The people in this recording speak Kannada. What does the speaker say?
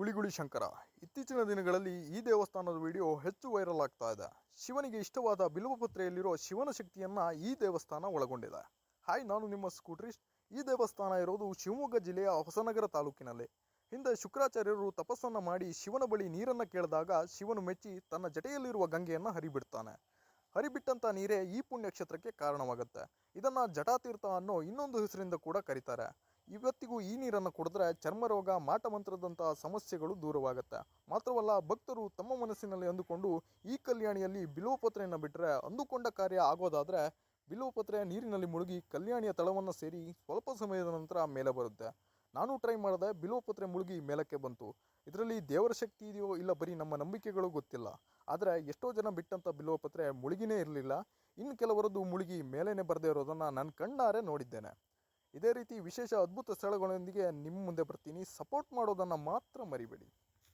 ಗುಳಿಗುಳಿ ಶಂಕರ. ಇತ್ತೀಚಿನ ದಿನಗಳಲ್ಲಿ ಈ ದೇವಸ್ಥಾನದ ವಿಡಿಯೋ ಹೆಚ್ಚು ವೈರಲ್ ಆಗ್ತಾ ಇದೆ. ಶಿವನಿಗೆ ಇಷ್ಟವಾದ ಬಿಲ್ವಪತ್ರೆಯಲ್ಲಿರೋ ಶಿವನ ಶಕ್ತಿಯನ್ನು ಈ ದೇವಸ್ಥಾನ ಒಳಗೊಂಡಿದೆ. ಹಾಯ್, ನಾನು ನಿಮ್ಮ ಸ್ಕೂಟ್ರಿಸ್ಟ್. ಈ ದೇವಸ್ಥಾನ ಇರೋದು ಶಿವಮೊಗ್ಗ ಜಿಲ್ಲೆಯ ಹೊಸನಗರ ತಾಲೂಕಿನಲ್ಲಿ. ಹಿಂದೆ ಶುಕ್ರಾಚಾರ್ಯರು ತಪಸ್ಸನ್ನು ಮಾಡಿ ಶಿವನ ಬಳಿ ನೀರನ್ನು ಕೇಳಿದಾಗ ಶಿವನು ಮೆಚ್ಚಿ ತನ್ನ ಜಟೆಯಲ್ಲಿರುವ ಗಂಗೆಯನ್ನು ಹರಿಬಿಡ್ತಾನೆ. ಹರಿಬಿಟ್ಟಂಥ ನೀರೇ ಈ ಪುಣ್ಯಕ್ಷೇತ್ರಕ್ಕೆ ಕಾರಣವಾಗುತ್ತೆ. ಇದನ್ನು ಜಟಾತೀರ್ಥ ಅನ್ನೋ ಇನ್ನೊಂದು ಹೆಸರಿಂದ ಕೂಡ ಕರೀತಾರೆ. ಇವತ್ತಿಗೂ ಈ ನೀರನ್ನು ಕುಡಿದ್ರೆ ಚರ್ಮರೋಗ, ಮಾಟಮಂತ್ರದಂತಹ ಸಮಸ್ಯೆಗಳು ದೂರವಾಗುತ್ತೆ. ಮಾತ್ರವಲ್ಲ, ಭಕ್ತರು ತಮ್ಮ ಮನಸ್ಸಿನಲ್ಲಿ ಅಂದುಕೊಂಡು ಈ ಕಲ್ಯಾಣಿಯಲ್ಲಿ ಬಿಲ್ವಪತ್ರೆಯನ್ನು ಬಿಟ್ಟರೆ ಅಂದುಕೊಂಡ ಕಾರ್ಯ ಆಗೋದಾದರೆ ಬಿಲ್ವಪತ್ರೆ ನೀರಿನಲ್ಲಿ ಮುಳುಗಿ ಕಲ್ಯಾಣಿಯ ತಳವನ್ನು ಸೇರಿ ಸ್ವಲ್ಪ ಸಮಯದ ನಂತರ ಮೇಲೆ ಬರುತ್ತೆ. ನಾನು ಟ್ರೈ ಮಾಡಿದೆ, ಬಿಲ್ವಪತ್ರೆ ಮುಳುಗಿ ಮೇಲಕ್ಕೆ ಬಂತು. ಇದರಲ್ಲಿ ದೇವರ ಶಕ್ತಿ ಇದೆಯೋ ಇಲ್ಲ ಬರೀ ನಮ್ಮ ನಂಬಿಕೆಗಳು ಗೊತ್ತಿಲ್ಲ. ಆದರೆ ಎಷ್ಟೋ ಜನ ಬಿಟ್ಟಂಥ ಬಿಲ್ವಪತ್ರೆ ಮುಳುಗಿನೇ ಇರಲಿಲ್ಲ. ಇನ್ನು ಕೆಲವರದ್ದು ಮುಳುಗಿ ಮೇಲೇನೆ ಬರದೇ ಇರೋದನ್ನು ನಾನು ಕಣ್ಣಾರೆ ನೋಡಿದ್ದೇನೆ. ಇದೇ ರೀತಿ ವಿಶೇಷ ಅದ್ಭುತ ಸ್ಥಳಗಳೊಂದಿಗೆ ನಿಮ್ಮ ಮುಂದೆ ಬರ್ತೀನಿ. ಸಪೋರ್ಟ್ ಮಾಡೋದನ್ನು ಮಾತ್ರ ಮರಿಬೇಡಿ.